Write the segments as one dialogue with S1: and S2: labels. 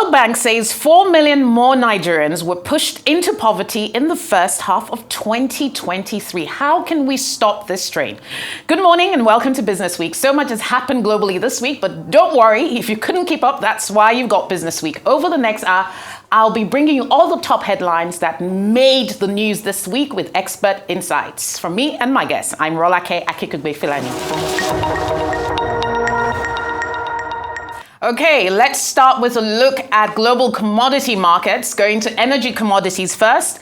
S1: World Bank says 4 million more Nigerians were pushed into poverty in the first half of 2023. How can we stop this train? Good morning and welcome to Business Week. So much has happened globally this week, but don't worry, if you couldn't keep up, that's why you've got Business Week. Over the next hour, I'll be bringing you all the top headlines that made the news this week with expert insights from me and my guests. I'm Rolake Akikugbe-Filani. Okay, let's start with a look at global commodity markets, going to energy commodities first.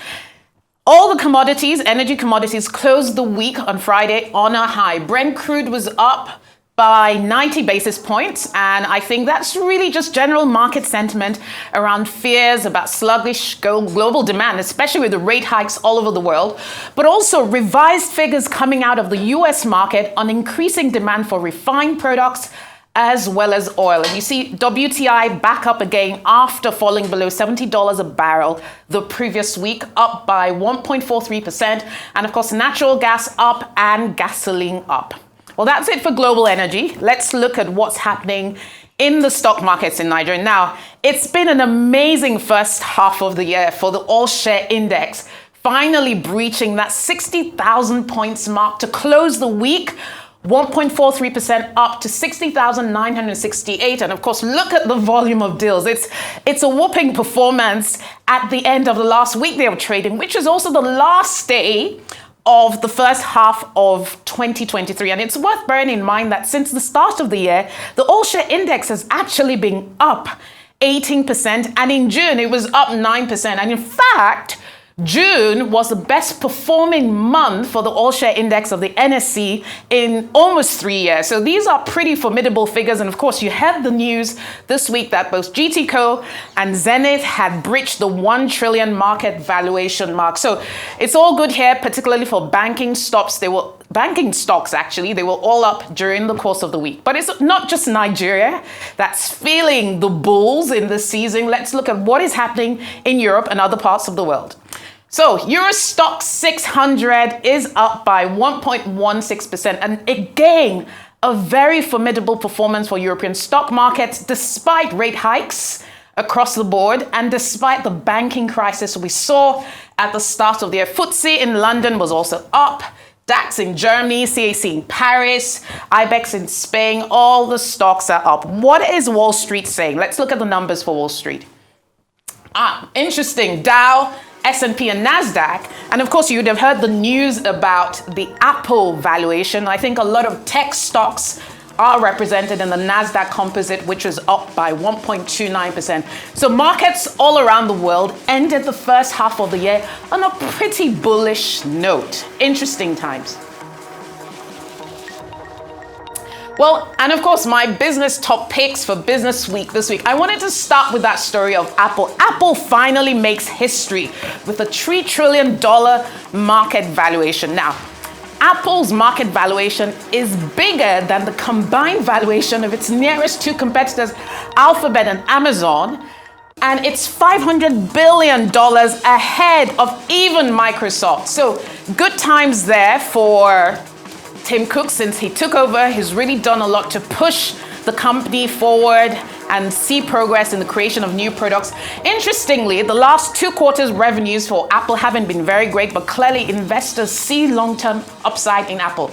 S1: All the commodities, energy commodities, closed the week on Friday on a high. Brent crude was up by 90 basis points, and I think that's really just general market sentiment around fears about sluggish global demand, especially with the rate hikes all over the world, but also revised figures coming out of the US market on increasing demand for refined products as well as oil. And you see WTI back up again after falling below $70 a barrel the previous week, up by 1.43%. And of course, natural gas up and gasoline up. Well, that's it for global energy. Let's look at what's happening in the stock markets in Nigeria. Now, it's been an amazing first half of the year for the all-share index, finally breaching that 60,000 points mark to close the week 1.43% up to 60,968. And of course, look at the volume of deals. It's a whopping performance at the end of the last week day of trading, which is also the last day of the first half of 2023. And it's worth bearing in mind that since the start of the year, the all-share index has actually been up 18%. And in June, it was up 9%. And in fact, June was the best performing month for the all-share index of the NSE in almost 3 years. So these are pretty formidable figures. And of course, you had the news this week that both GTCO and Zenith had breached the 1 trillion market valuation mark. So it's all good here, particularly for banking stocks. They were all up during the course of the week. But it's not just Nigeria that's feeling the bulls in this season. Let's look at what is happening in Europe and other parts of the world. So Euro Stoxx 600 is up by 1.16%. And again, a very formidable performance for European stock markets, despite rate hikes across the board and despite the banking crisis we saw at the start of the year. FTSE in London was also up. DAX in Germany, CAC in Paris, IBEX in Spain, all the stocks are up. What is Wall Street saying? Let's look at the numbers for Wall Street. Interesting. Dow, S&P and NASDAQ. And of course, you'd have heard the news about the Apple valuation. I think a lot of tech stocks are represented in the NASDAQ composite, which was up by 1.29%. So markets all around the world ended the first half of the year on a pretty bullish note. Interesting times. Well, and of course, my business top picks for Business Week this week. I wanted to start with that story of Apple. Apple finally makes history with a $3 trillion market valuation. Now, Apple's market valuation is bigger than the combined valuation of its nearest two competitors, Alphabet and Amazon, and it's $500 billion ahead of even Microsoft. So good times there for Tim Cook. Since he took over, he's really done a lot to push the company forward and see progress in the creation of new products. Interestingly, the last 2 quarters revenues for Apple haven't been very great, but clearly investors see long-term upside in Apple.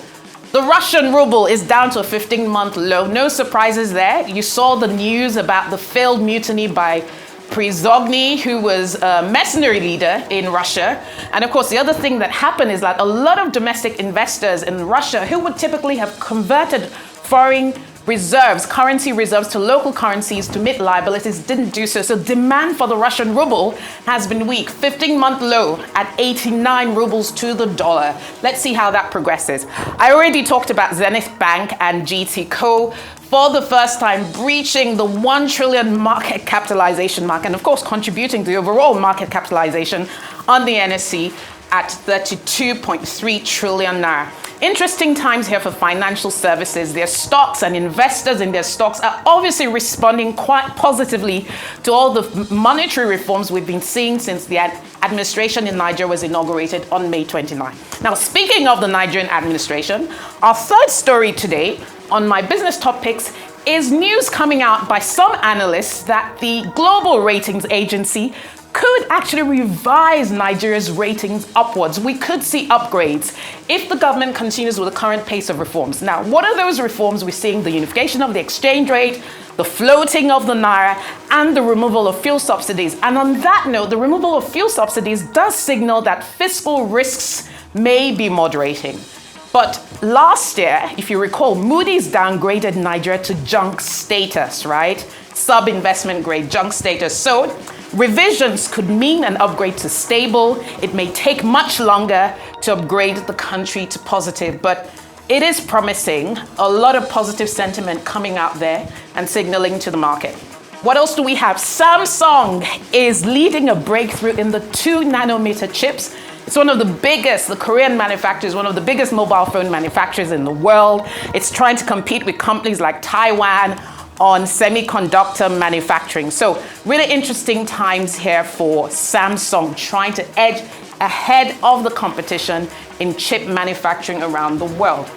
S1: The Russian ruble is down to a 15-month low. No surprises there. You saw the news about the failed mutiny by Prigozhin, who was a mercenary leader in Russia. And of course, the other thing that happened is that a lot of domestic investors in Russia who would typically have converted foreign reserves, currency reserves to local currencies to meet liabilities didn't do so. So demand for the Russian ruble has been weak, 15-month low at 89 rubles to the dollar. Let's see how that progresses. I already talked about Zenith Bank and GTCO for the first time breaching the 1 trillion market capitalization mark, and of course contributing to the overall market capitalization on the NSE at 32.3 trillion naira. Interesting times here for financial services. Their stocks and investors in their stocks are obviously responding quite positively to all the monetary reforms we've been seeing since the administration in Nigeria was inaugurated on May 29. Now, speaking of the Nigerian administration, our third story today on my business top picks is news coming out by some analysts that the global ratings agency could actually revise Nigeria's ratings upwards. We could see upgrades if the government continues with the current pace of reforms. Now, what are those reforms? We're seeing the unification of the exchange rate, the floating of the naira, and the removal of fuel subsidies. And on that note, the removal of fuel subsidies does signal that fiscal risks may be moderating. But last year, if you recall, Moody's downgraded Nigeria to junk status, right? Sub-investment grade junk status. So revisions could mean an upgrade to stable. It may take much longer to upgrade the country to positive, but it is promising. A lot of positive sentiment coming out there and signaling to the market. What else do we have? Samsung is leading a breakthrough in the 2-nanometer chips. It's one of the biggest, the Korean manufacturer is one of the biggest mobile phone manufacturers in the world. It's trying to compete with companies like Taiwan on semiconductor manufacturing. So really interesting times here for Samsung, trying to edge ahead of the competition in chip manufacturing around the world.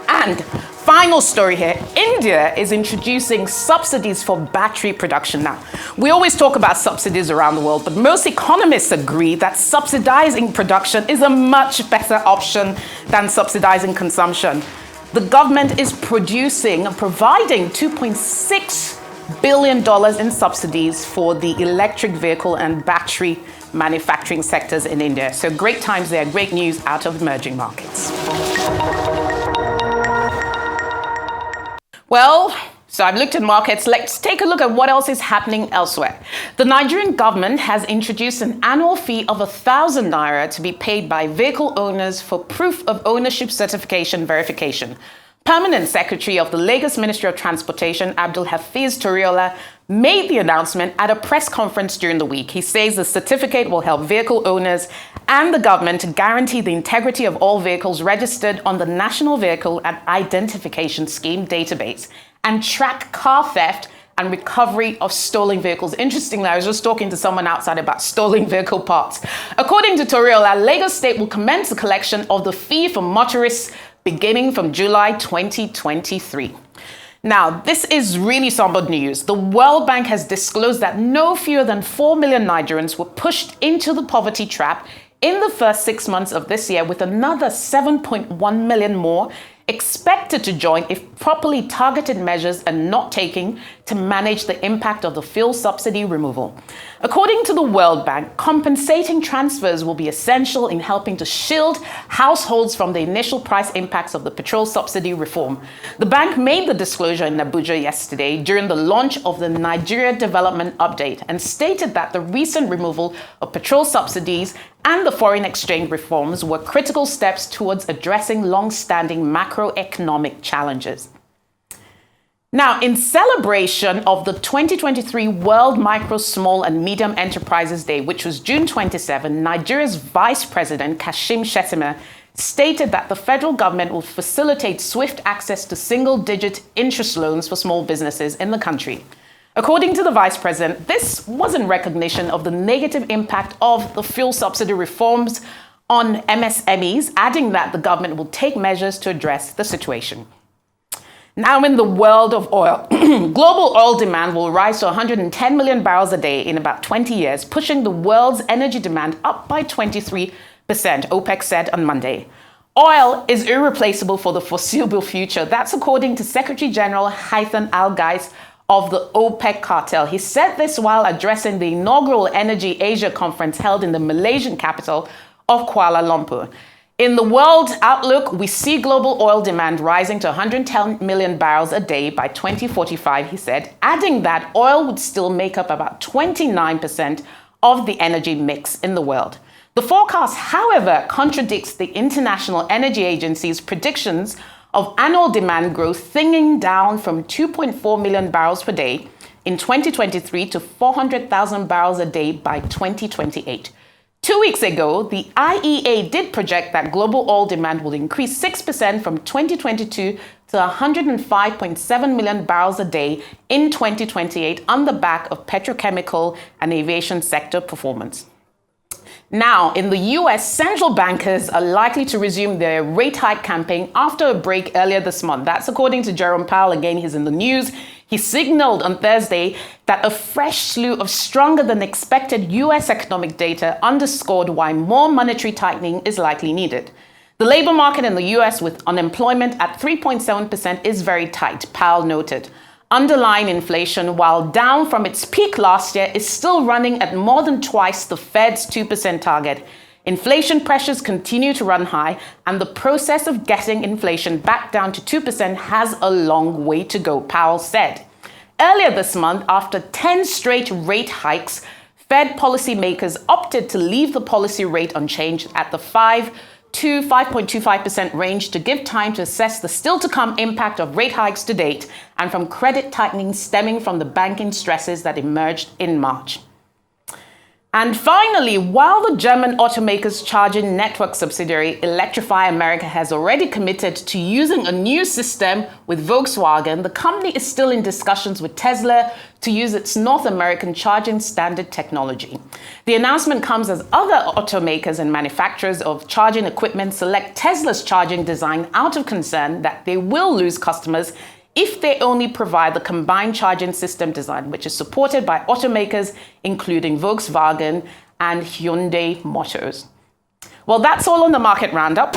S1: And final story here, India is introducing subsidies for battery production now. We always talk about subsidies around the world, but most economists agree that subsidizing production is a much better option than subsidizing consumption. The government is providing $2.6 billion in subsidies for the electric vehicle and battery manufacturing sectors in India. So great times there, great news out of emerging markets. Well, so I've looked at markets. Let's take a look at what else is happening elsewhere. The Nigerian government has introduced an annual fee of 1,000 naira to be paid by vehicle owners for proof of ownership certification verification. Permanent Secretary of the Lagos Ministry of Transportation, Abdul Hafiz Toriola, made the announcement at a press conference during the week. He says the certificate will help vehicle owners and the government to guarantee the integrity of all vehicles registered on the National Vehicle and Identification Scheme database and track car theft and recovery of stolen vehicles. Interestingly, I was just talking to someone outside about stolen vehicle parts. According to Toriola, Lagos State will commence the collection of the fee for motorists beginning from July 2023. Now, this is really somber news. The World Bank has disclosed that no fewer than 4 million Nigerians were pushed into the poverty trap in the first 6 months of this year, with another 7.1 million more expected to join if properly targeted measures are not taken to manage the impact of the fuel subsidy removal. According to the World Bank, compensating transfers will be essential in helping to shield households from the initial price impacts of the petrol subsidy reform. The bank made the disclosure in Abuja yesterday during the launch of the Nigeria Development Update and stated that the recent removal of petrol subsidies and the foreign exchange reforms were critical steps towards addressing long-standing macroeconomic challenges. Now, in celebration of the 2023 World Micro, Small and Medium Enterprises Day, which was June 27, Nigeria's Vice President, Kashim Shettima, stated that the federal government will facilitate swift access to single-digit interest loans for small businesses in the country. According to the Vice President, this was in recognition of the negative impact of the fuel subsidy reforms on MSMEs, adding that the government will take measures to address the situation. Now, in the world of oil, global oil demand will rise to 110 million barrels a day in about 20 years, pushing the world's energy demand up by 23%, OPEC said on Monday. Oil is irreplaceable for the foreseeable future. That's according to Secretary General Haitham Al-Ghais of the OPEC cartel. He said this while addressing the inaugural Energy Asia conference held in the Malaysian capital of Kuala Lumpur. In the world outlook, we see global oil demand rising to 110 million barrels a day by 2045, he said, adding that oil would still make up about 29% of the energy mix in the world. The forecast, however, contradicts the International Energy Agency's predictions of annual demand growth thinning down from 2.4 million barrels per day in 2023 to 400,000 barrels a day by 2028. 2 weeks ago, the IEA did project that global oil demand will increase 6% from 2022 to 105.7 million barrels a day in 2028 on the back of petrochemical and aviation sector performance. Now, in the US, central bankers are likely to resume their rate hike campaign after a break earlier this month. That's according to Jerome Powell. Again, he's in the news. He signaled on Thursday that a fresh slew of stronger than expected US economic data underscored why more monetary tightening is likely needed. The labor market in the US, with unemployment at 3.7%, is very tight, Powell noted. Underlying inflation, while down from its peak last year, is still running at more than twice the Fed's 2% target. Inflation pressures continue to run high, and the process of getting inflation back down to 2% has a long way to go, Powell said. Earlier this month, after 10 straight rate hikes, Fed policymakers opted to leave the policy rate unchanged at the 5 to 5.25% range to give time to assess the still-to-come impact of rate hikes to date and from credit tightening stemming from the banking stresses that emerged in March. And finally, while the German automaker's charging network subsidiary Electrify America has already committed to using a new system with Volkswagen, the company is still in discussions with Tesla to use its North American charging standard technology. The announcement comes as other automakers and manufacturers of charging equipment select Tesla's charging design out of concern that they will lose customers if they only provide the combined charging system design, which is supported by automakers including Volkswagen and Hyundai Motors. Well, that's all on the market roundup.